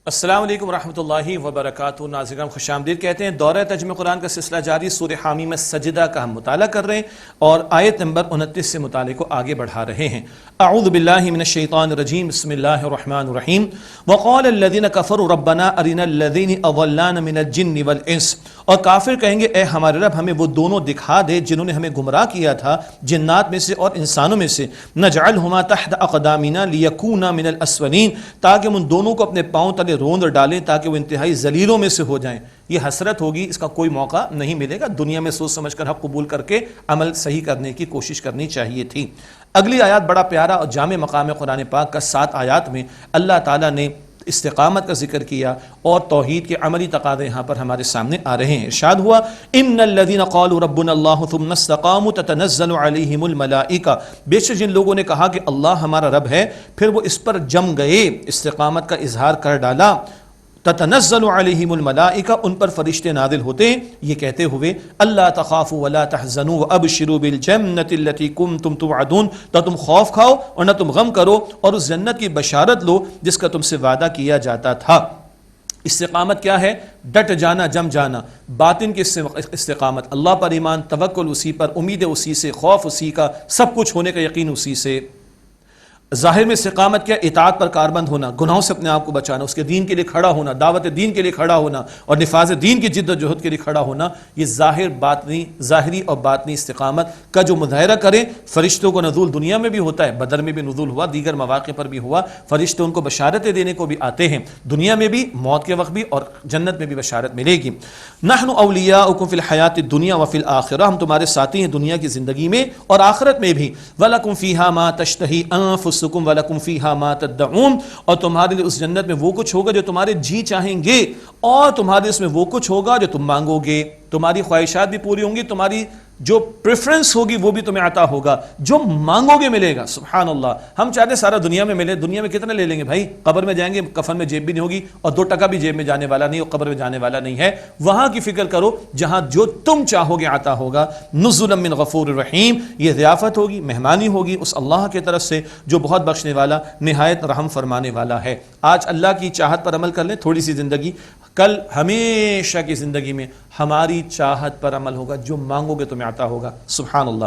السلام علیکم ورحمۃ اللہ وبرکاتہ. ناظرین خوش آمدید کہتے ہیں. دورہ ترجمہ قرآن کا سلسلہ جاری. سورہ حامی میں سجدہ کا ہم مطالعہ کر رہے ہیں اور آیت نمبر 29 سے مطالعے کو آگے بڑھا رہے ہیں. اعوذ باللہ من الشیطان الرجیم. بسم اللہ الرحمن الرحیم. وقال الذین کفروا ربنا ارنا الذین اضلانا من الجن والانس. اور کافر کہیں گے اے ہمارے رب ہمیں وہ دونوں دکھا دے جنہوں نے ہمیں گمراہ کیا تھا جنات میں سے اور انسانوں میں سے. نجعلہما تحت اقدامنا لیکونا من الاسفلین. تاکہ ہم ان دونوں کو اپنے پاؤں تلے روند ڈالیں تاکہ وہ انتہائی ذلیلوں میں سے ہو جائیں. یہ حسرت ہوگی, اس کا کوئی موقع نہیں ملے گا. دنیا میں سوچ سمجھ کر حق قبول کر کے عمل صحیح کرنے کی کوشش کرنی چاہیے تھی. اگلی آیات بڑا پیارا اور جامع مقام قرآن پاک کا 7 آیات میں اللہ تعالیٰ نے استقامت کا ذکر کیا اور توحید کے عملی تقاضے یہاں پر ہمارے سامنے آ رہے ہیں. ارشاد ہوا ان الذين قالوا ربنا الله ثم استقاموا تتنزل عليهم الملائکہ. بے شک جن لوگوں نے کہا کہ اللہ ہمارا رب ہے پھر وہ اس پر جم گئے, استقامت کا اظہار کر ڈالا. تتنزل علیہم الملائکہ, ان پر فرشتے نازل ہوتے ہیں یہ کہتے ہوئے اللہ تخافوا ولا تحزنوا وابشروا بالجنۃ التي كنتم توعدون. تو تم خوف کھاؤ اور نہ تم غم کرو اور اس جنت کی بشارت لو جس کا تم سے وعدہ کیا جاتا تھا. استقامت کیا ہے؟ ڈٹ جانا, جم جانا. باطن کی استقامت اللہ پر ایمان, توکل اسی پر, امید اسی سے, خوف اسی کا, سب کچھ ہونے کا یقین اسی سے. ظاہر میں استقامت کیا؟ اطاعت پر کاربند ہونا, گناہوں سے اپنے آپ کو بچانا, اس کے دین کے لیے کھڑا ہونا, دعوت دین کے لیے کھڑا ہونا اور نفاذ دین کی جد و جہد کے لیے کھڑا ہونا. یہ ظاہری اور باطنی استقامت کا جو مظاہرہ کریں. فرشتوں کو نزول دنیا میں بھی ہوتا ہے, بدر میں بھی نزول ہوا, دیگر مواقع پر بھی ہوا. فرشتے ان کو بشارتیں دینے کو بھی آتے ہیں, دنیا میں بھی, موت کے وقت بھی, اور جنت میں بھی بشارت ملے گی. نحن اولیاؤکم فی الحیات الدنیا وفی الآخرہ, ہم تمہارے ساتھی ہیں دنیا کی زندگی میں اور آخرت میں بھی. ولکم فیہا ما تشتہی انفسکم ولکم فیہا ما تدعون, اور تمہارے لیے اس جنت میں وہ کچھ ہوگا جو تمہارے جی چاہیں گے اور تمہارے اس میں وہ کچھ ہوگا جو تم مانگو گے. تمہاری خواہشات بھی پوری ہوں گی, تمہاری جو پریفرنس ہوگی وہ بھی تمہیں عطا ہوگا, جو مانگو گے ملے گا. سبحان اللہ. ہم چاہتے ہیں سارا دنیا میں ملے, دنیا میں کتنے لے لیں گے بھائی؟ قبر میں جائیں گے, کفن میں جیب بھی نہیں ہوگی اور 2 ٹکا بھی جیب میں جانے والا نہیں اور قبر میں جانے والا نہیں ہے. وہاں کی فکر کرو جہاں جو تم چاہو گے عطا ہوگا. نزلا من غفور الرحیم, یہ ضیافت ہوگی, مہمانی ہوگی اس اللہ کی طرف سے جو بہت بخشنے والا, نہایت رحم فرمانے والا ہے. آج اللہ کی چاہت پر عمل کر لیں, تھوڑی سی زندگی, کل ہمیشہ کی زندگی میں ہماری چاہت پر عمل ہوگا, جو مانگو گے تمہیں عطا ہوگا. سبحان اللہ.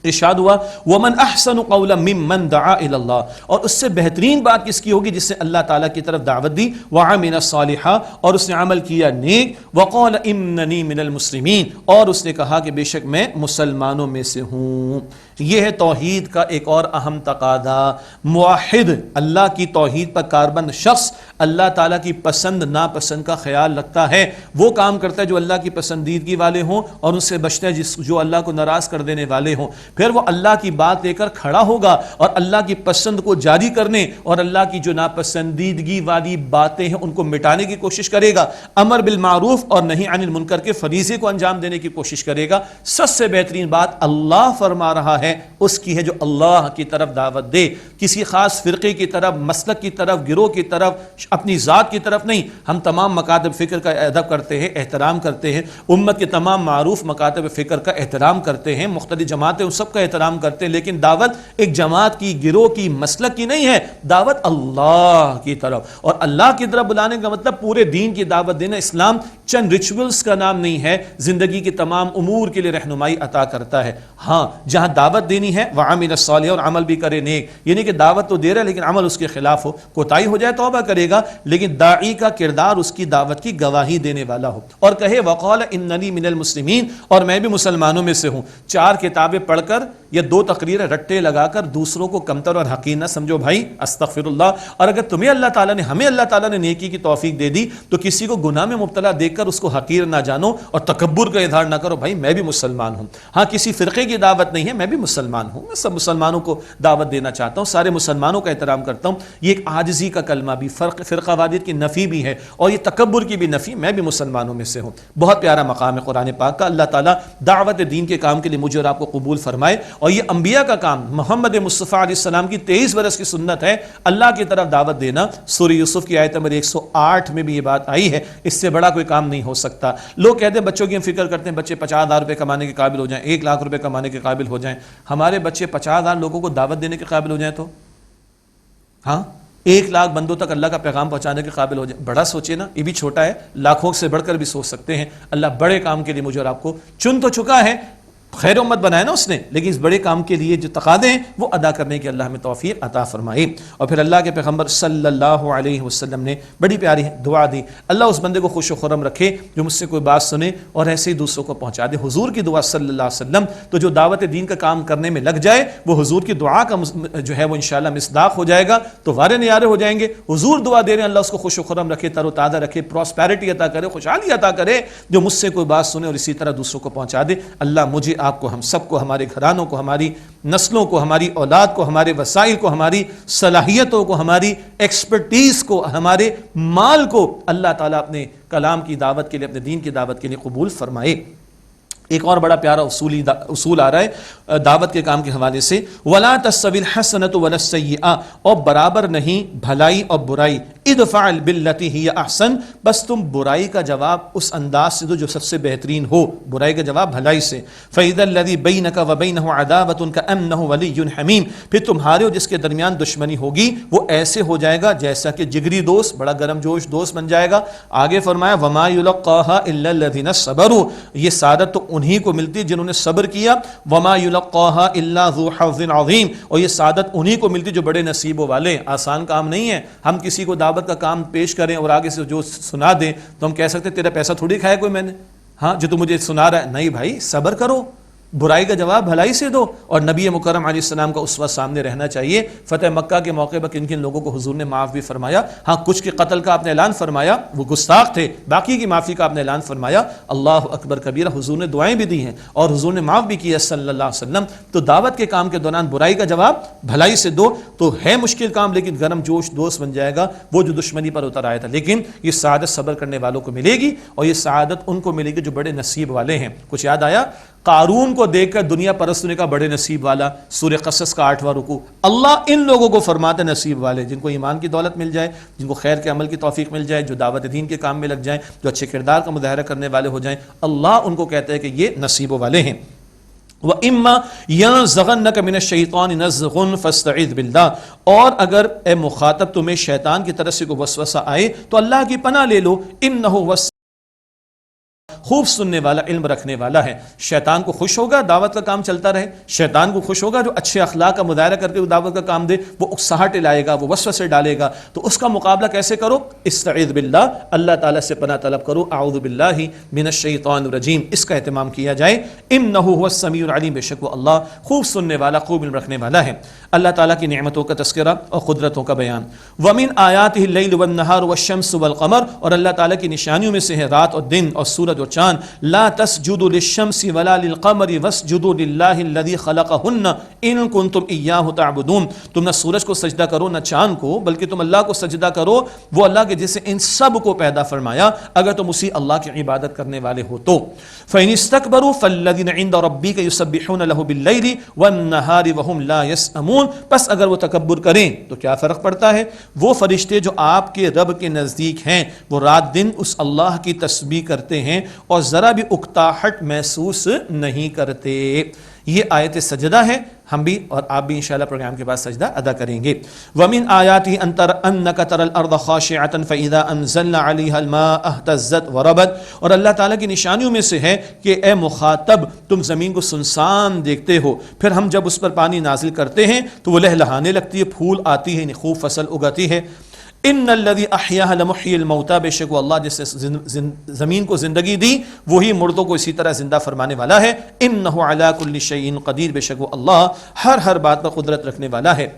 ارشاد ہوا ومن احسن قولا ممن دعا الی اللہ, اور اس سے بہترین بات کس کی ہوگی جس سے اللہ تعالیٰ کی طرف دعوت دی. وعمل صالحا, اور اس نے عمل کیا نیک. وقال اننی من المسلمین, اور اس نے کہا کہ بے شک میں مسلمانوں میں سے ہوں. یہ ہے توحید کا ایک اور اہم تقاضا. موحد, اللہ کی توحید پر کاربند شخص, اللہ تعالیٰ کی پسند ناپسند کا خیال رکھتا ہے, وہ کام کرتا ہے جو اللہ کی پسندیدگی والے ہوں اور ان سے بچتا ہے جو اللہ کو ناراض کر دینے والے ہوں. پھر وہ اللہ کی بات لے کر کھڑا ہوگا اور اللہ کی پسند کو جاری کرنے اور اللہ کی جو ناپسندیدگی والی باتیں ہیں ان کو مٹانے کی کوشش کرے گا. امر بالمعروف اور نہی عن المنکر کے فریضے کو انجام دینے کی کوشش کرے گا. سب سے بہترین بات اللہ فرما رہا ہے اس کی ہے جو اللہ کی طرف دعوت دے, کسی خاص فرقے کی طرف, مسلک کی طرف, گروہ کی طرف, اپنی ذات کی طرف نہیں. ہم تمام مکاتب فکر کا ادب کرتے ہیں, احترام کرتے ہیں, امت کے تمام معروف مکاتب فکر کا احترام کرتے ہیں, مختلف جماعتیں ان سب کا احترام کرتے ہیں, لیکن دعوت ایک جماعت کی, گروہ کی, مسلک کی نہیں ہے. دعوت اللہ کی طرف, اور اللہ کی طرف بلانے کا مطلب پورے دین کی دعوت دینا. اسلام چند ریچولز کا نام نہیں ہے, زندگی کے تمام امور کے لیے رہنمائی عطا کرتا ہے. ہاں جہاں دعوت دینی ہے وعمل صالح, اور عمل بھی کرے نیک. یہ نہیں کہ دعوت تو دے رہا ہے لیکن عمل اس کے خلاف ہو, کوتاہی ہو جائے توبہ کرے گا, لیکن داعی کا کردار اس کی دعوت کی گواہی دینے والا ہو اور کہے وقال اننی من المسلمین, اور میں بھی مسلمانوں میں سے ہوں. 4 کتابیں پڑھ کر یا 2 تقریریں رٹے لگا کر دوسروں کو کمتر اور حقیر نہ سمجھو بھائی, استغفر اللہ. اور اگر تمہیں اللہ تعالیٰ نے, ہمیں اللہ تعالیٰ نے نیکی کی توفیق دے دی تو کسی کو گناہ میں مبتلا دیکھ کر اس کو حقیر نہ جانو اور تکبر کا اظہار نہ کرو. بھائی میں بھی مسلمان ہوں. ہاں کسی فرقے کی دعوت نہیں ہے, میں بھی مسلمان ہوں, میں سب مسلمانوں کو دعوت دینا چاہتا ہوں, سارے مسلمانوں کا احترام کرتا ہوں. یہ ایک عاجزی کا کلمہ بھی, فرقہ واریت کی نفی بھی ہے اور یہ تکبر کی بھی نفی. میں بھی مسلمانوں میں سے ہوں. بہت پیارا مقام ہے قرآن پاک کا. اللہ تعالیٰ دعوت دین کے کام کے لیے مجھے اور آپ کو قبول فرمائے. اور یہ انبیاء کا کام, محمد مصطفیٰ علیہ السلام کی 23 برس کی سنت ہے اللہ کی طرف دعوت دینا. سورہ یوسف کی آیت نمبر 108 میں بھی یہ بات آئی ہے. اس سے بڑا کوئی کام نہیں ہو سکتا. لوگ کہتے ہیں بچوں کی ہم فکر کرتے ہیں بچے 50,000 روپے کمانے کے قابل ہو جائیں, 1 لاکھ روپے کمانے کے قابل ہو جائیں. ہمارے بچے 50,000 لوگوں کو دعوت دینے کے قابل ہو جائیں تو ہاں 1 لاکھ بندوں تک اللہ کا پیغام پہنچانے کے قابل ہو جائے. بڑا سوچے نا, یہ بھی چھوٹا ہے, لاکھوں سے بڑھ کر بھی سوچ سکتے ہیں. اللہ بڑے کام کے لیے مجھے اور آپ کو چن تو چکا ہے, خیر امت بنایا نا اس نے, لیکن اس بڑے کام کے لیے جو تقاضے ہیں وہ ادا کرنے کی اللہ ہمیں توفیق عطا فرمائے. اور پھر اللہ کے پیغمبر صلی اللہ علیہ وسلم نے بڑی پیاری دعا دی, اللہ اس بندے کو خوش و خرم رکھے جو مجھ سے کوئی بات سنے اور ایسے ہی دوسروں کو پہنچا دے. حضور کی دعا صلی اللہ علیہ وسلم, تو جو دعوت دین کا کام کرنے میں لگ جائے وہ حضور کی دعا کا جو ہے وہ انشاءاللہ مصداق ہو جائے گا, تو وارے نیارے ہو جائیں گے. حضور دعا دے رہے ہیں, اللہ اس کو خوش و خرم رکھے, تر و تازہ رکھے, پراسپیرٹی عطا کرے, خوشحالی عطا کرے, جو مجھ سے کوئی بات سنے اور اسی طرح دوسروں کو پہنچا دے. اللہ مجھے, آپ کو, ہم سب کو, ہمارے گھرانوں کو, ہماری نسلوں کو, ہماری اولاد کو, ہمارے وسائل کو, ہماری صلاحیتوں کو, ہماری ایکسپرٹیز کو, ہمارے مال کو اللہ تعالیٰ اپنے کلام کی دعوت کے لیے, اپنے دین کی دعوت کے لیے قبول فرمائے. ایک اور بڑا پیارا اصول آ رہا ہے دعوت کے کام کے حوالے سے, وَلَا تَسْتَوِي الْحَسَنَةُ وَلَا السَّيِّئَةُ, اور برابر نہیں بھلائی اور برائی. ادفع باللتی ہی احسن, بس تم برائی کا جواب اس انداز سے دو جو سب سے بہترین ہو, برائی کا جواب بھلائی سے. فَإِذَا الَّذِي بَيْنَكَ وَبَيْنَهُ عَدَاوَةٌ كَأَنَّهُ وَلِيٌّ حَمِيمٌ, پھر تمہارے اور جس کے درمیان دشمنی ہوگی وہ ایسے ہو جائے گا جیسا کہ جگری دوست, بڑا گرم جوش دوست بن جائے گا. آگے فرمایا وَمَا يُلَقَّاهَا إِلَّا الَّذِينَ صَبَرُوا, یہ سعادت تو انہی کو ملتی جنہوں نے صبر کیا. وَمَا يُلَقَّاهَا إِلَّا ذُو حَظٍّ عَظِيمٍ, اور یہ سعادت انہی کو ملتی جو بڑے نصیبوں والے. آسان کام نہیں ہے. ہم کسی کو دعوت کا کام پیش کریں اور آگے سے جو سنا دیں تو ہم کہہ سکتے تیرا پیسہ تھوڑی کھایا کوئی میں نے, ہاں جو تو مجھے سنا رہا ہے. نہیں بھائی, صبر کرو, برائی کا جواب بھلائی سے دو. اور نبی مکرم علیہ السلام کا اسوہ سامنے رہنا چاہیے. فتح مکہ کے موقع پر کن کن لوگوں کو حضور نے معاف بھی فرمایا. ہاں کچھ کے قتل کا آپ نے اعلان فرمایا, وہ گستاخ تھے, باقی کی معافی کا آپ نے اعلان فرمایا. اللہ اکبر کبیرہ, حضور نے دعائیں بھی دی ہیں اور حضور نے معاف بھی کیا صلی اللہ علیہ وسلم. تو دعوت کے کام کے دوران برائی کا جواب بھلائی سے دو. تو ہے مشکل کام, لیکن گرم جوش دوست بن جائے گا وہ جو دشمنی پر اتر آیا تھا. لیکن یہ سعادت صبر کرنے والوں کو ملے گی, اور یہ سعادت ان کو ملے گی جو بڑے نصیب والے ہیں. کچھ یاد آیا؟ قارون کو دیکھ کر دنیا پرست نے کہا بڑے نصیب والا. سورہ قصص کا 8واں رکوع, اللہ ان لوگوں کو فرماتے نصیب والے جن کو ایمان کی دولت مل جائے, جن کو خیر کے عمل کی توفیق مل جائے, جو دعوت دین کے کام میں لگ جائیں, جو اچھے کردار کا مظاہرہ کرنے والے ہو جائیں. اللہ ان کو کہتا ہے کہ یہ نصیبوں والے ہیں. وَإِمَّا يَنزَغَنَّكَ مِنَ الشَّيْطَانِ نَزْغٌ فَاسْتَعِذْ بِاللَّهِ, اور اگر اے مخاطب تمہیں شیطان کی طرف سے کوئی وسوسہ آئے تو اللہ کی پناہ لے لو. إِنَّهُ هُوَ خوب سننے والا, علم رکھنے والا ہے. شیطان کو خوش ہوگا دعوت کا کام چلتا رہے, شیطان کو خوش ہوگا جو اچھے اخلاق کا مظاہرہ کر کے دعوت کا کام دے, وہ اکساہٹ لائے گا, وہ وسوسے ڈالے گا. تو اس کا مقابلہ کیسے کرو؟ استعیذ باللہ, اللہ تعالیٰ سے پناہ طلب کرو. اعوذ باللہ من الشیطان الرجیم, اس کا اہتمام کیا جائے. انہ هو السمیع العلیم, بے شک وہ اللہ خوب سننے والا, خوب علم رکھنے والا ہے. اللہ تعالیٰ کی نعمتوں کا تذکرہ اور قدرتوں کا بیان. ومن آیاتہ اللیل والنہار والشمس والقمر, اور اللہ تعالیٰ کی نشانیوں میں سے ہے رات اور دن اور سورج اور چاند. لا تسجدوا للشمس ولا للقمر واسجدوا للہ الذی خلقہن ان کنتم ایاہ تعبدون, تم نہ سورج کو سجدہ کرو نہ چاند کو, بلکہ تم اللہ کو سجدہ کرو, وہ اللہ کے جسے ان سب کو پیدا فرمایا, اگر تم اسی اللہ کی عبادت کرنے والے ہو تو. فإن استكبروا فالذین عند ربک یسبحون لہ باللیل والنہار وهم لا یسأمون, پس اگر وہ تکبر کریں تو کیا فرق پڑتا ہے؟ وہ فرشتے جو آپ کے رب کے نزدیک ہیں وہ رات دن اس اللہ کی تسبیح کرتے ہیں اور ذرا بھی اکتاہٹ محسوس نہیں کرتے. یہ آیت سجدہ ہے, ہم بھی اور آپ بھی انشاءاللہ پروگرام کے بعد سجدہ ادا کریں گے. وَمِنْ آیَاتِهِ أَنَّكَ تَرَى الْأَرْضَ خَاشِعَةً فَإِذَا أَنزَلْنَا عَلَيْهَا الْمَاءَ اهْتَزَّتْ وَرَبَتْ, اور اللہ تعالیٰ کی نشانیوں میں سے ہے کہ اے مخاطب تم زمین کو سنسان دیکھتے ہو, پھر ہم جب اس پر پانی نازل کرتے ہیں تو وہ لہلہانے لگتی ہے, پھول آتی ہے, خوب فصل اگاتی ہے. ان الذی احیاها لمحیی الموتى, بے شک وہ اللہ جس نے زمین کو زندگی دی وہی مردوں کو اسی طرح زندہ فرمانے والا ہے. انہ علی کل شیء قدیر, بے شک وہ اللہ ہر بات پر قدرت رکھنے والا ہے.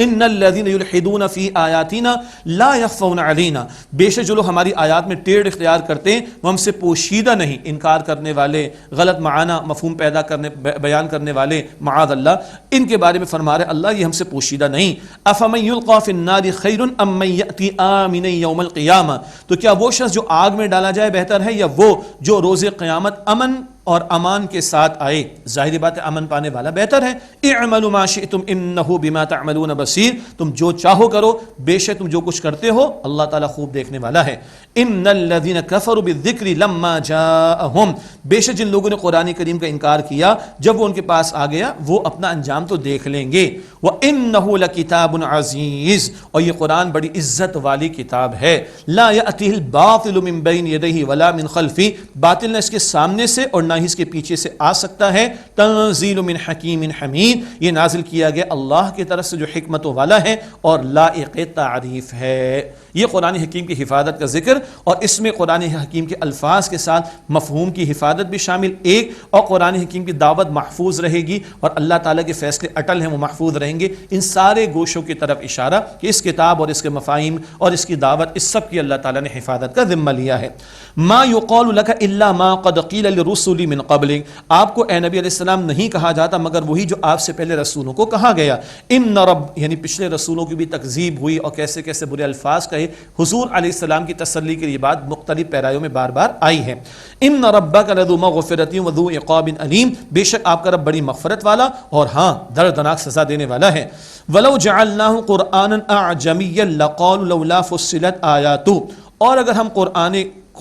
ان الذین یلحدون فی آیاتنا لا یخفون علینا, بے شک جو لوگ ہماری آیات میں ٹیڑھ اختیار کرتے ہیں وہ ہم سے پوشیدہ نہیں, انکار کرنے والے, غلط معنی مفہوم پیدا کرنے بیان کرنے والے, معاذ اللہ, ان کے بارے میں فرما رہے اللہ یہ ہم سے پوشیدہ نہیں. افمن یلقی فی النار خیر ام من یأتی آمنا یوم القیامہ, تو کیا وہ شخص جو آگ میں ڈالا جائے بہتر ہے یا وہ جو روز قیامت امن اور امان کے ساتھ آئے. ظاہری بات ہے امن پانے والا بہتر ہے. اعملوا ما شئتم انه بما تعملون بصیر، تم جو چاہو کرو، بے شک تم جو کچھ کرتے ہو اللہ تعالیٰ خوب دیکھنے والا ہے. ان الذين كفروا بالذکر لما جاءهم، بے شک جن لوگوں نے قرآن کریم کا انکار کیا جب وہ ان کے پاس آ گیا وہ اپنا انجام تو دیکھ لیں گے. وانه لکتاب عزیز، اور یہ قرآن بڑی عزت والی کتاب ہے. لا یأتیہ الباطل من بین یدیہ ولا من خلفہ، باطل نہ اس کے سامنے سے اور نہ ہی اس کے پیچھے سے آ سکتا ہے. تنزیل من حکیم حمید، یہ نازل کیا گیا اللہ کی طرف سے جو حکمتوں والا ہے اور لائق تعریف ہے. یہ قرآن حکیم کی حفاظت کا ذکر، اور اس میں قرآن حکیم کے الفاظ کے ساتھ مفہوم کی حفاظت بھی شامل ایک، اور قرآن حکیم کی دعوت محفوظ رہے گی اور اللہ تعالیٰ کے فیصلے اٹل ہیں وہ محفوظ رہیں گے. ان سارے گوشوں کی طرف اشارہ کہ اس کتاب اور اس کے مفاہیم اور اس کی دعوت اس سب کی اللہ تعالیٰ نے حفاظت کا ذمہ لیا ہے. ما یقال لک الا ما قد قیل للرسل من قبلک، آپ کو اے نبی علیہ السلام نہیں کہا جاتا مگر وہی جو آپ سے پہلے رسولوں کو کہا گیا. ان رب، یعنی پچھلے رسولوں کی بھی تکذیب ہوئی اور کیسے کیسے برے الفاظ کہے. حضور علیہ السلام کی تسلی کے لیے بات مختلف پیرایوں میں بار بار آئی ہے. ان ربک لذو مغفرۃ وذو عقاب علیم، بے شک آپ کا رب بڑی مغفرت والا اور ہاں دردناک سزا دینے والا ہے. ولو جعلناه قرآنا اعجمیا لقالوا لولا فصلت آیاتہ، اور اگر ہم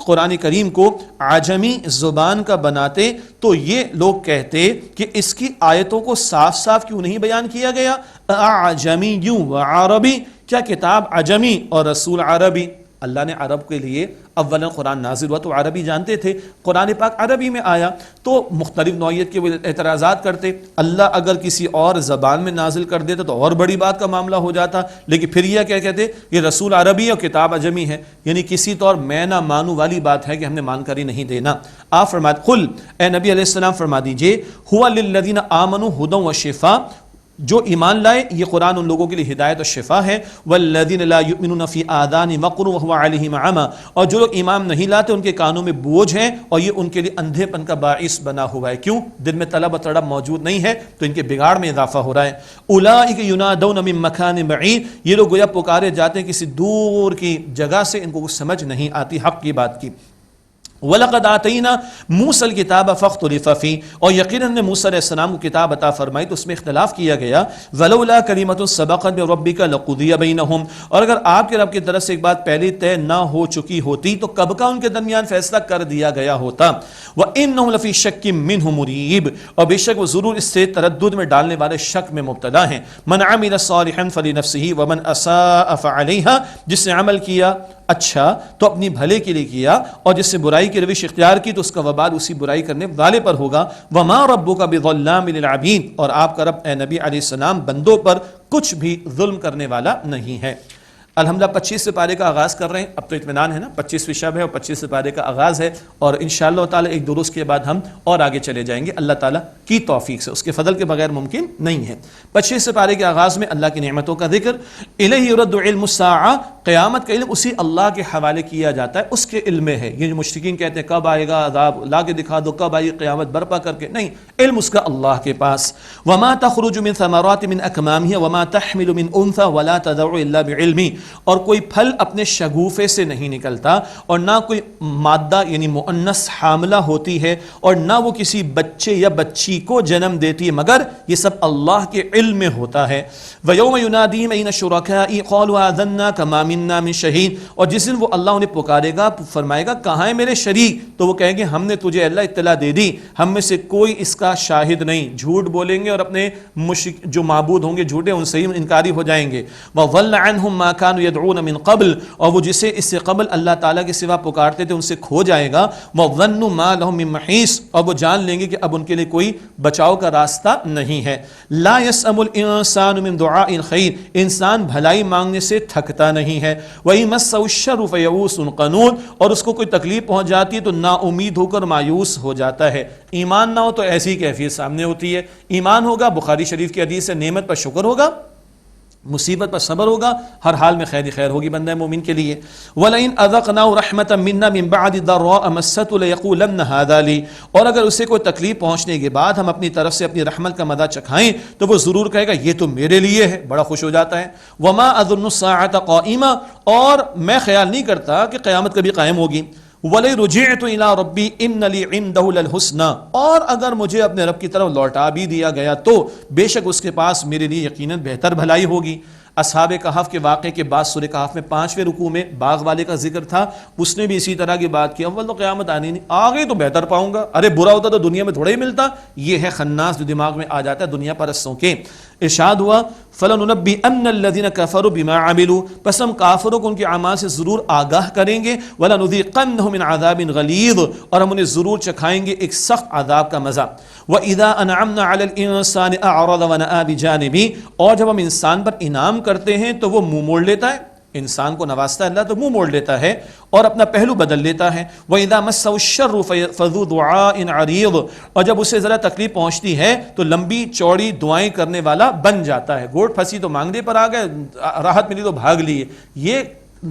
قرآن کریم کو عجمی زبان کا بناتے تو یہ لوگ کہتے کہ اس کی آیتوں کو صاف صاف کیوں نہیں بیان کیا گیا. اعجمی و عربی، کیا کتاب عجمی اور رسول عربی؟ اللہ نے عرب کے لیے اولا قرآن نازل ہوا تو عربی جانتے تھے، قرآن پاک عربی میں آیا تو مختلف نوعیت کے وہ اعتراضات کرتے. اللہ اگر کسی اور زبان میں نازل کر دیتا تو اور بڑی بات کا معاملہ ہو جاتا، لیکن پھر یہ کیا کہتے یہ رسول عربی اور کتاب عجمی ہے، یعنی کسی طور میں نہ مانو والی بات ہے کہ ہم نے مان کر ہی نہیں دینا. آپ فرماتے قل، اے نبی علیہ السلام فرما دیجئے، ہوا للذین آمنوا ھدی و شفاء، جو ایمان لائے یہ قرآن ان لوگوں کے لیے ہدایت اور شفا ہے. والذین لا یؤمنون فی آذانہم وقر وہو علیہم عمی، اور جو لوگ ایمان نہیں لاتے ان کے کانوں میں بوجھ ہیں اور یہ ان کے لیے اندھے پن کا باعث بنا ہوا ہے. کیوں؟ دل میں طلب و تڑپ موجود نہیں ہے تو ان کے بگاڑ میں اضافہ ہو رہا ہے. اولئک ینادون من مکان بعید، یہ لوگ گویا پکارے جاتے ہیں کسی دور کی جگہ سے، ان کو کچھ سمجھ نہیں آتی حق کی بات کی. وَلَقَدْ آتَيْنَا مُوسَى الْكِتَابَ فَاخْتُلِفَ فِيهِ، اور یقیناً نے موسیٰ علیہ السلام کو کتاب عطا فرمائی تو اس میں اختلاف کیا گیا. وَلَوْلَا كَلِمَةٌ سَبَقَتْ مِن رَبِّكَ لَقُضِيَ بَيْنَهُمْ، اور اگر آپ کے رب کی طرف سے ایک بات پہلے طے نہ ہو چکی ہوتی تو کب کا ان کے درمیان فیصلہ کر دیا گیا ہوتا. وَإِنَّهُمْ لَفِي شَكٍّ مِّنْهُ مُرِيبٍ، اور بے شک وہ ضرور اس سے تردد میں ڈالنے والے شک میں مبتلا ہیں. مَنْ عَمِلَ صَالِحًا فَلِنَفْسِهِ وَمَنْ أَسَاءَ فَعَلَيْهَا، جس نے عمل کیا اچھا تو اپنی بھلے کے لیے کیا، اور جس سے برائی کی روش اختیار کی تو اس کا وبال اسی برائی کرنے والے پر ہوگا. وما ربک بظلام للعبید، اور آپ کا رب اے نبی علیہ السلام بندوں پر کچھ بھی ظلم کرنے والا نہیں ہے. الحمدللہ 25 سپارے کا آغاز کر رہے ہیں. اب تو اطمینان ہے نا، 25ویں شب ہے اور 25 سپارے کا آغاز ہے، اور انشاءاللہ تعالی ایک دروس کے بعد ہم اور آگے چلے جائیں گے اللہ تعالیٰ کی توفیق سے، اس کے فضل کے بغیر ممکن نہیں ہے. 25 سپارے کے آغاز میں اللہ کی نعمتوں کا ذکر. الیہ یرد علم الساعہ، قیامت کا علم اسی اللہ کے حوالے کیا جاتا ہے، اس کے علم میں ہے. یہ جو مشرکین کہتے ہیں کب آئے گا عذاب، لا کے دکھا دو کب آئی قیامت برپا کر کے، نہیں، علم اس کا اللہ کے پاس. وما تخرج من ثمرات من اکمامها وما تحمل من انثى ولا تدع الا بعلمه، اور کوئی پھل اپنے شگوفے سے نہیں نکلتا اور نہ کوئی مادہ یعنی مؤنث حاملہ ہوتی ہے اور نہ وہ کسی بچے یا بچی کو جنم دیتی ہے، مگر یہ سب اللہ کے علم میں ہوتا ہے. وَيَوْمَ يُنَادِيهِمْ أَيْنَ شُرَكَائِي قَالُوا آذَنَّاكَ مَا مِنَّا مِن شَهِيدٍ، اور جس دن وہ اللہ انہیں پکارے گا فرمائے گا کہاں ہے میرے شریک، تو وہ کہیں گے ہم نے تجھے اللہ اطلاع دے دی، ہم میں سے کوئی اس کا شاہد نہیں. جھوٹ بولیں گے اور اپنے جو معبود ہوں گے جھوٹے ان سے ہی انکاری ہو جائیں گے. وَضَلَّ عَنْهُمْ مَا كَانُوا يَدْعُونَ من قبل، اور وہ جسے اس سے قبل اللہ تعالیٰ کے سوا پکارتے تھے ان سے کھو جائے گا. وَظَنُّوا مَا لَهُم مِّن مَّحِيصٍ، اور وہ جان لیں گے کہ اب ان کے لیے کوئی بچاؤ کا راستہ نہیں ہے. لا يسأم الانسان من دعاء الخير، انسان بھلائی مانگنے سے تھکتا نہیں ہے. وَإِن مَسَّهُ الشَّرُّ فَيَئُوسٌ قَنُوطٌ، اور اس کو کوئی تکلیف پہنچ جاتی ہے تو نا امید ہو کر مایوس ہو جاتا ہے. ایمان نہ ہو تو ایسی کیفیت سامنے ہوتی ہے. ایمان ہوگا، بخاری شریف کی حدیث ہے، نعمت پر شکر ہوگا، مصیبت پر صبر ہوگا، ہر حال میں خیر ہی خیر ہوگی بندہ مومن کے لیے. وَلَئِنْ أَذَقْنَاهُ رَحْمَةً مِنَّا مِن بَعْدِ ضَرَّاءَ مَسَّتْهُ لَيَقُولَنَّ هَذَا لِي، اور اگر اسے کوئی تکلیف پہنچنے کے بعد ہم اپنی طرف سے اپنی رحمت کا مزہ چکھائیں تو وہ ضرور کہے گا یہ تو میرے لیے ہے، بڑا خوش ہو جاتا ہے. وَمَا أَظُنُّ السَّاعَةَ قَائِمَةً، اور میں خیال نہیں کرتا کہ قیامت کبھی قائم ہوگی. وَلَئِن رُجِعْتُ إِلَىٰ رَبِّي إِنَّ لِي عِندَهُ لَلْحُسْنَىٰ، اور اگر مجھے اپنے رب کی طرف لوٹا بھی دیا گیا تو بے شک اس کے پاس میرے لیے یقیناً بہتر بھلائی ہوگی۔ اصحاب کہف کے واقعے کے بعد سورہ کہف میں 5ویں رکوع میں باغ والے کا ذکر تھا، اس نے بھی اسی طرح کی بات کی، اول تو قیامت آنی نہیں، آگے تو بہتر پاؤں گا، ارے برا ہوتا تو دنیا میں تھوڑا ہی ملتا۔ یہ ہے خناس جو دماغ میں آ جاتا ہے دنیا پرستوں کے۔ ارشاد ہوا فَلَنُنَبِّئَنَّ الَّذِينَ كَفَرُوا بِمَا عَمِلُوا، پس ہم کافروں کو ان کے اعمال سے ضرور آگاہ کریں گے، وَلَنُذِيقَنَّهُم مِّنْ عَذَابٍ غَلِيظٍ، اور ہم انہیں ضرور چکھائیں گے ایک سخت عذاب کا مزہ۔ وَإِذَا أَنْعَمْنَا عَلَى الْإِنسَانِ أَعْرَضَ وَنَأَىٰ بِجَانِبِهِ، اور جب ہم انسان پر انعام کرتے ہیں تو وہ منہ موڑ لیتا ہے، انسان کو نوازتا ہے اللہ تو منہ موڑ لیتا ہے اور اپنا پہلو بدل لیتا ہے۔ وَإِذَا مَسَّهُ الشَّرُّ فَذُو دُعَاءٍ عَرِيضٍ، اور جب اسے ذرا تکلیف پہنچتی ہے تو لمبی چوڑی دعائیں کرنے والا بن جاتا ہے، گوٹ پھنسی تو مانگنے پر آ گئے، راحت ملی تو بھاگ لیے، یہ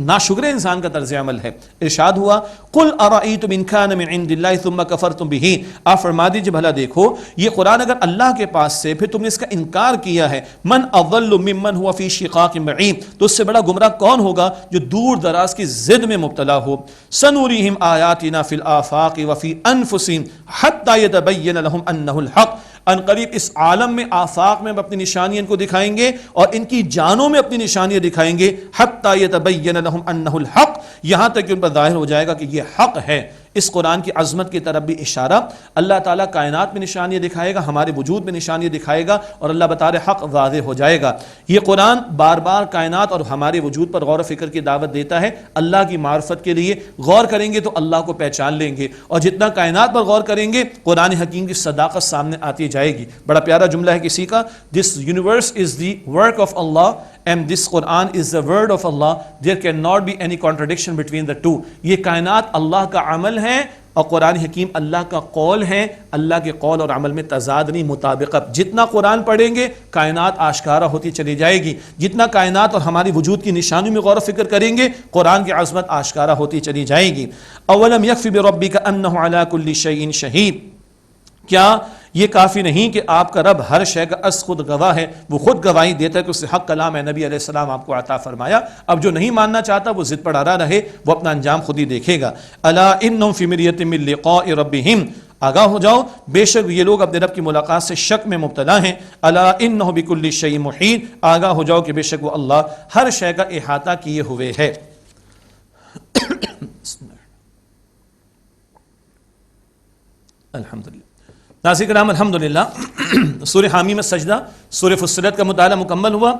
ناشکر انسان کا طرز عمل ہے۔ ارشاد ہوا قُلْ أَرَأَيْتُمْ إِنْ كَانَ مِنْ عِنْدِ اللَّهِ ثُمَّ كَفَرْتُمْ بِهِ، آپ فرما دیجئے بھلا دیکھو یہ قرآن اگر اللہ کے پاس سے پھر تم نے اس کا انکار کیا ہے، مَنْ أَضَلُّ مِمَّنْ هُوَ فِي شِقَاقٍ بَعِيدٍ، تو اس سے بڑا گمراہ کون ہوگا جو دور دراز کی ضد میں مبتلا ہو۔ سَنُرِيهِمْ آيَاتِنَا فِي الْآفَاقِ وَفِي أَنفُسِهِمْ حَتَّى يَتَبَيَّنَ لَهُمْ أَنَّهُ الْحَقُّ، ان قریب اس عالم میں آفاق میں اپنی نشانیاں ان کو دکھائیں گے اور ان کی جانوں میں اپنی نشانیاں دکھائیں گے، حتی یتبین لہم انہ الحق، یہاں تک کہ ان پر ظاہر ہو جائے گا کہ یہ حق ہے۔ اس قرآن کی عظمت کی طرف بھی اشارہ، اللہ تعالیٰ کائنات میں نشانیاں دکھائے گا، ہمارے وجود میں نشانیاں دکھائے گا اور اللہ بتا رہے حق واضح ہو جائے گا۔ یہ قرآن بار بار کائنات اور ہمارے وجود پر غور و فکر کی دعوت دیتا ہے، اللہ کی معرفت کے لیے غور کریں گے تو اللہ کو پہچان لیں گے، اور جتنا کائنات پر غور کریں گے قرآن حکیم کی صداقت سامنے آتی جائے گی۔ بڑا پیارا جملہ ہے کسی کا، this universe is the work of Allah and this Quran is the word of Allah, there cannot be any contradiction between the two۔ یہ کائنات اللہ کا عمل ہے اور قرآن حکیم اللہ کا قول ہے، اللہ کے قول اور عمل میں تضاد نہیں، مطابقت۔ جتنا قرآن پڑھیں گے کائنات آشکارا ہوتی چلی جائے گی، جتنا کائنات اور ہماری وجود کی نشانیوں میں غور و فکر کریں گے قرآن کی عظمت آشکارا ہوتی چلی جائے گی۔ اولم یکفی بربک انہ علی کل شیء شہید، کیا یہ کافی نہیں کہ آپ کا رب ہر شے کا از خود گواہ ہے، وہ خود گواہی دیتا ہے کہ اس نے حق کلام ہے نبی علیہ السلام آپ کو عطا فرمایا۔ اب جو نہیں ماننا چاہتا وہ ضد پر اڑا رہے، وہ اپنا انجام خود ہی دیکھے گا۔ الا انہم فی مریۃ من لقاء ربہم، آگاہ ہو جاؤ بے شک یہ لوگ اپنے رب کی ملاقات سے شک میں مبتلا ہیں۔ الا انہ بکل شیء محیط، آگاہ ہو جاؤ کہ بے شک وہ اللہ ہر شے کا احاطہ کیے ہوئے ہے۔ الحمدللہ، ناظرین کرام الحمدللہ، سورہ حامی میں سجدہ، سورہ فصلت کا مطالعہ مکمل ہوا۔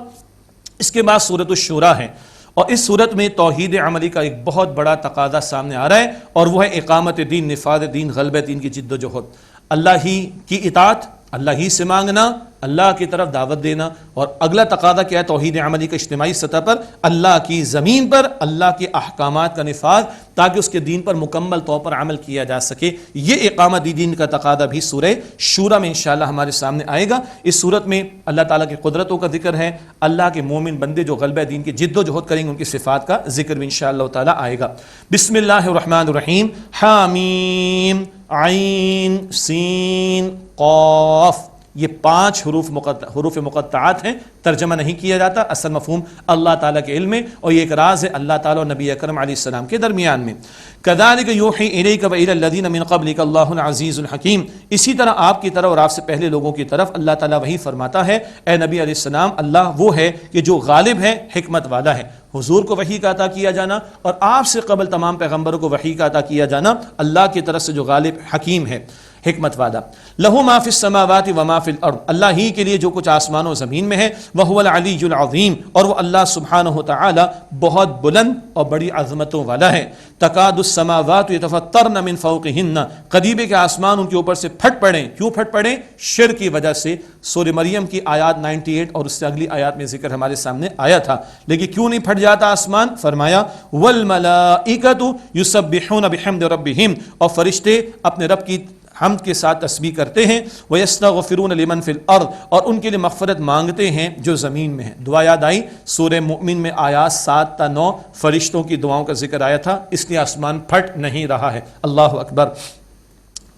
اس کے بعد سورۃ الشورى ہے، اور اس صورت میں توحید عملی کا ایک بہت بڑا تقاضا سامنے آ رہا ہے، اور وہ ہے اقامت دین، نفاذ دین، غلبہ دین کی جد و جہد، اللہ ہی کی اطاعت، اللہ ہی سے مانگنا، اللہ کی طرف دعوت دینا، اور اگلا تقاضا کیا ہے توحید عملی کا اجتماعی سطح پر، اللہ کی زمین پر اللہ کے احکامات کا نفاذ، تاکہ اس کے دین پر مکمل طور پر عمل کیا جا سکے۔ یہ اقامت دین کا تقاضا بھی سورہ شورى میں انشاءاللہ ہمارے سامنے آئے گا۔ اس صورت میں اللہ تعالیٰ کی قدرتوں کا ذکر ہے، اللہ کے مومن بندے جو غلبہ دین کی جد و جہد کریں گے ان کی صفات کا ذکر بھی انشاءاللہ تعالیٰ آئے گا۔ بسم اللہ الرحمن الرحیم، حامیم عین سین قاف، یہ 5 حروف مقطعات ہیں، ترجمہ نہیں کیا جاتا، اصل مفہوم اللہ تعالیٰ کے علم میں، اور یہ ایک راز ہے اللہ تعالیٰ اور نبی اکرم علیہ السلام کے درمیان میں۔ کذالک یوحی الیک وإلی الذین من قبلک اللہ العزیز الحکیم، اسی طرح آپ کی طرف اور آپ سے پہلے لوگوں کی طرف اللہ تعالیٰ وہی فرماتا ہے، اے نبی علیہ السلام اللہ وہ ہے کہ جو غالب ہے، حکمت والا ہے۔ حضور کو وحی کا عطا کیا جانا اور آپ سے قبل تمام پیغمبروں کو وحی کا عطا کیا جانا اللہ کی طرف سے جو غالب حکیم ہے، حکمت والا۔ لہو ما فی السماوات و ما فی الارض، اللہ ہی کے لیے جو کچھ آسمانوں و زمین میں ہے، وہو العلی العظیم، اور وہ اللہ سبحانہ وتعالی بہت بلند اور بڑی عظمتوں والا ہے۔ تکاد السماوات یتفطرن من فوقہن، قریب کے آسمان ان کے اوپر سے پھٹ پڑیں، کیوں پھٹ پڑیں؟ شرک کی وجہ سے۔ سورہ مریم کی آیات 98 اور اس سے اگلی آیات میں ذکر ہمارے سامنے آیا تھا، لیکن کیوں نہیں پھٹ جاتا آسمان؟ فرمایا والملائکۃ یسبحون بحمد ربہم، اور فرشتے اپنے رب کی حمد کے ساتھ تسبیح کرتے ہیں، وَيَسْتَغْفِرُونَ لِمَنْ فِي الْأَرْضِ، اور ان کے لیے مغفرت مانگتے ہیں جو زمین میں ہے۔ دعا یاد آئی، سورہ مؤمن میں آیات 7 تا 9 فرشتوں کی دعاؤں کا ذکر آیا تھا، اس لیے آسمان پھٹ نہیں رہا ہے۔ اللہ اکبر۔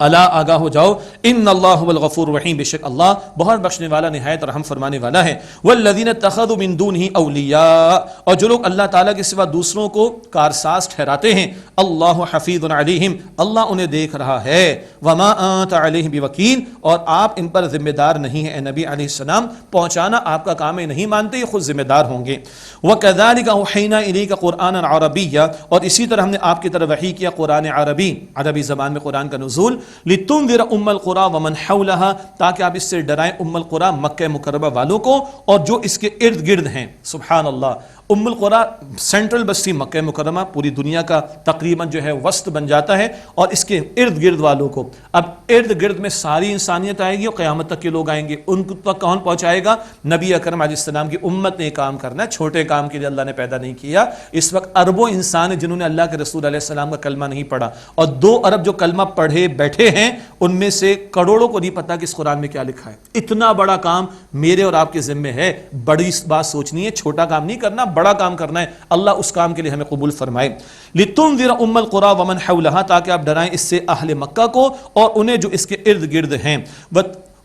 الا آگاہ ہو جاؤ، ان اللہ هو الغفور الرحیم، بے شک اللہ بہت بخشنے والا نہایت رحم فرمانے والا ہے۔ والذین اتخذوا من دونه اولیاء، اور جو لوگ اللہ تعالیٰ کے سوا دوسروں کو کارساز ٹھہراتے ہیں، اللہ حفیظ علیہم، اللہ انہیں دیکھ رہا ہے، وما انت علیہم بوکیل، اور آپ ان پر ذمہ دار نہیں ہیں، اے نبی علیہ السلام پہنچانا آپ کا کام ہے، نہیں مانتے یہ خود ذمہ دار ہوں گے۔ وکذالک اوحینا الیک قرآنا عربیا، اور اسی طرح ہم نے آپ کی طرف وحی کیا قرآن عربی زبان میں قرآن کا نزول، لتنذر ام القری ومن حولها، تاکہ آپ اس سے ڈرائیں ام القری مکہ مکرمہ والوں کو اور جو اس کے ارد گرد ہیں۔ سبحان اللہ، ام القری سینٹرل بستی مکہ مکرمہ پوری دنیا کا تقریباً جو ہے وسط بن جاتا ہے، اور اس کے ارد گرد والوں کو، اب ارد گرد میں ساری انسانیت آئے گی اور قیامت تک کے لوگ آئیں گے، ان تک کون پہنچائے گا؟ نبی اکرم علیہ السلام کی امت نے کام کرنا ہے، چھوٹے کام کے لیے اللہ نے پیدا نہیں کیا۔ اس وقت اربوں انسان ہیں جنہوں نے اللہ کے رسول علیہ السلام کا کلمہ نہیں پڑھا، اور 2 ارب جو کلمہ پڑھے بیٹھے ہیں ان میں سے کروڑوں کو نہیں پتا کہ اس قرآن میں کیا لکھا ہے۔ اتنا بڑا کام میرے اور آپ کے ذمے ہے، بڑی بات سوچنی ہے، چھوٹا کام نہیں کرنا، بڑا کام کرنا ہے، اللہ اس کام کے لیے ہمیں قبول فرمائے۔ لتنذر ام القری ومن حولها، تاکہ آپ ڈرائیں اس سے اہل مکہ کو اور انہیں جو اس کے ارد گرد ہیں۔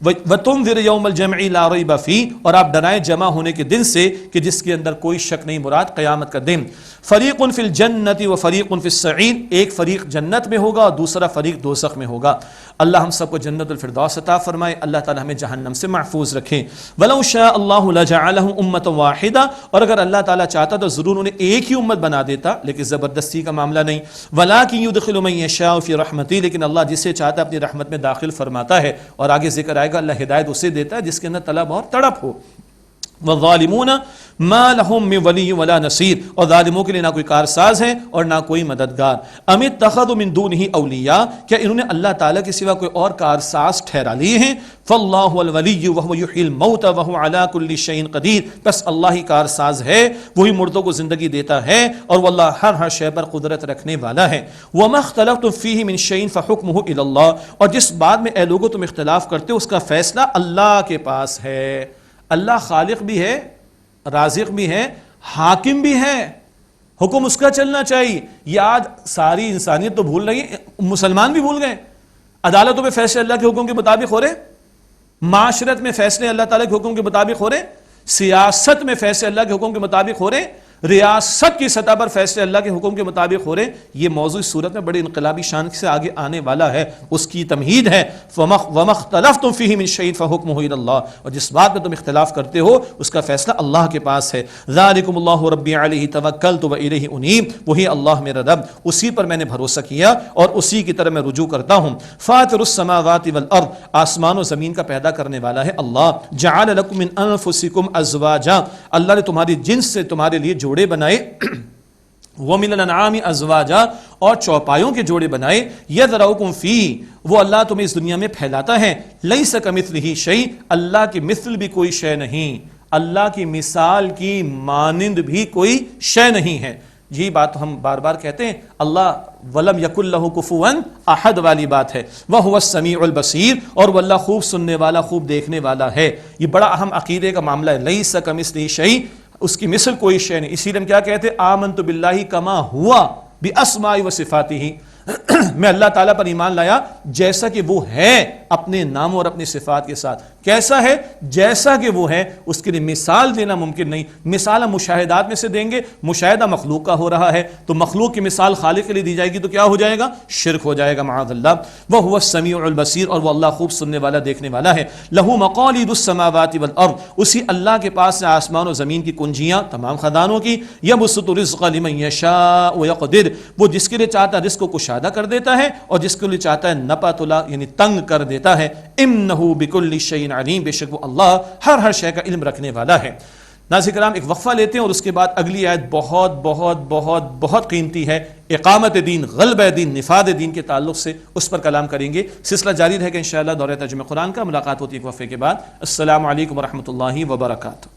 وَتُنذِرَ يَوْمَ الْجَمْعِ لَا رَيْبَ فِيهِ، اور آپ ڈرائیں جمع ہونے کے دن سے کہ جس کے اندر کوئی شک نہیں، مراد قیامت کا دن۔ فَرِيقٌ فِي الْجَنَّةِ وَفَرِيقٌ فِي السَّعِيرِ، ایک فریق جنت میں ہوگا اور دوسرا فریق دوزخ میں ہوگا۔ اللہ ہم سب کو جنت الفردوس عطا فرمائے، اللہ تعالی ہمیں جہنم سے محفوظ رکھے۔ وَلَوْ شَاءَ اللَّهُ لَجَعَلَهُمْ أُمَّةً وَاحِدَةً، اور اگر اللہ تعالیٰ چاہتا تو ضرور انہیں ایک ہی امت بنا دیتا، لیکن زبردستی کا معاملہ نہیں۔ وَلَٰكِن يُدْخِلُ مَن يَشَاءُ فِي رَحْمَتِهِ، لیکن اللہ جسے چاہتا ہے اپنی رحمت میں داخل فرماتا ہے، اور آگے ذکر آئے گا اللہ ہدایت اسے دیتا ہے جس کے اندر طلب اور تڑپ ہو۔ والظالمون ما لهم من ولی ولا نصیر، اور ظالموں کے لیے نہ کوئی کارساز ہے اور نہ کوئی مددگار۔ ام اتخذوا من دونه اولیاء، کیا انہوں نے اللہ تعالیٰ کے سوا کوئی اور کارساز ٹھہرا لیے ہیں؟ فاللہ الولی وهو یحیی الموتى وهو على كل شیء قدیر، بس اللہ ہی کارساز ہے، وہی مردوں کو زندگی دیتا ہے اور وہ اللہ ہر شے پر قدرت رکھنے والا ہے۔ وما اختلفتم فیہ من شیء فحکمہ الی اللہ، اور جس بات میں اے لوگوں تم اختلاف کرتے ہو اس کا فیصلہ اللہ کے پاس ہے۔ اللہ خالق بھی ہے، رازق بھی ہے، حاکم بھی ہے، حکم اس کا چلنا چاہیے۔ یہ آج ساری انسانیت تو بھول رہی ہے، مسلمان بھی بھول گئے۔ عدالتوں میں فیصلے اللہ کے حکم کے مطابق ہو رہے، معاشرت میں فیصلے اللہ تعالیٰ کے حکم کے مطابق ہو رہے، سیاست میں فیصلے اللہ کے حکم کے مطابق ہو رہے، ریاست کی سطح پر فیصلے اللہ کے حکم کے مطابق ہو رہے۔ یہ موضوع اس صورت میں بڑی انقلابی شان سے آگے آنے والا ہے، اس کی تمہید ہے۔ وَمَا اخْتَلَفْتُمْ فِيهِ مِنْ شَيْءٍ فَحُكْمُهُ إِلَى اللَّهِ، اور جس بات میں تم اختلاف کرتے ہو اس کا فیصلہ اللہ کے پاس ہے۔ ذَلِكُمُ اللَّهُ رَبِّي عَلَيْهِ تَوَكَّلْتُ وَإِلَيْهِ أُنِيبُ، وہی اللہ میرا رب، اسی پر میں نے بھروسہ کیا اور اسی کی طرف میں رجوع کرتا ہوں۔ فاطر السماوات والارض، آسمان و زمین کا پیدا کرنے والا ہے اللہ۔ جعل لكم من انفسكم ازواجا، اللہ نے تمہاری جنس سے تمہارے لیے جوڑے بنائے۔ وَمِنَ الْأَنْعَامِ أَزْوَاجًا، اور چوپایوں کے جوڑے بنائے۔ يَذْرَؤُكُمْ فِيهِ، وہ اللہ تمہیں اس دنیا میں پھیلاتا ہے۔ لَيْسَ كَمِثْلِهِ شَيْءٌ، اللہ کی مثل بھی کوئی شے نہیں، اللہ کی مثال کی مانند بھی کوئی شے نہیں ہے۔ یہی بات ہم بار بار کہتے ہیں، اللہ وَلَمْ يَكُنْ لَهُ كُفُوًا أَحَدٌ والی بات ہے۔ وَهُوَ السَّمِيعُ الْبَصِيرُ، اور وہ اللہ خوب سننے والا، خوب دیکھنے والا ہے۔ یہ بڑا اہم عقیدے کا معاملہ ہے، لَيْسَ كَمِثْلِهِ شَيْءٌ، اس کی مثل کوئی شے نہیں۔ اسی لیے ہم کیا کہتے ہیں، آمنت باللہ کما ہوا باسماء و صفاتہ، میں اللہ تعالیٰ پر ایمان لایا جیسا کہ وہ ہے اپنے ناموں اور اپنی صفات کے ساتھ۔ کیسا ہے؟ جیسا کہ وہ ہے، اس کے لیے مثال دینا ممکن نہیں۔ مثال ہم مشاہدات میں سے دیں گے، مشاہدہ مخلوق کا ہو رہا ہے تو مخلوق کی مثال خالق کے لیے دی جائے گی تو کیا ہو جائے گا؟ شرک ہو جائے گا، معاذ اللہ۔ وَهُوَ السَّمِيعُ الْبَصِيرُ، اور وہ اللہ خوب سننے والا، دیکھنے والا ہے۔ لَهُ مَقَالِيدُ السَّمَاوَاتِ وَالْأَرْضِ، اسی اللہ کے پاس سے آسمان و زمین کی کنجیاں، تمام خزانوں کی۔ يَبْسُطُ الرِّزْقَ لِمَن يَشَاءُ وَيَقْدِرُ، وہ جس کے لیے چاہتا ہے رزق کو کشادہ کر دیتا ہے اور جس کے لیے چاہتا ہے نپا تلا یعنی تنگ کر دیتا ہے۔ انہ بکل شیء علیم، بے شک وہ اللہ ہر شے کا علم رکھنے والا ہے۔ ناظرین کرام، ایک وقفہ لیتے ہیں اور اس کے بعد اگلی آیت بہت بہت بہت بہت قیمتی ہے، اقامت دین، غلبہ دین، نفاذ دین کے تعلق سے اس پر کلام کریں گے۔ سلسلہ جاری رہے گا انشاءاللہ دورہ ترجمہ قرآن کا۔ ملاقات ہوتی ہے ایک وقفے کے بعد۔ السلام علیکم ورحمۃ اللہ وبرکاتہ۔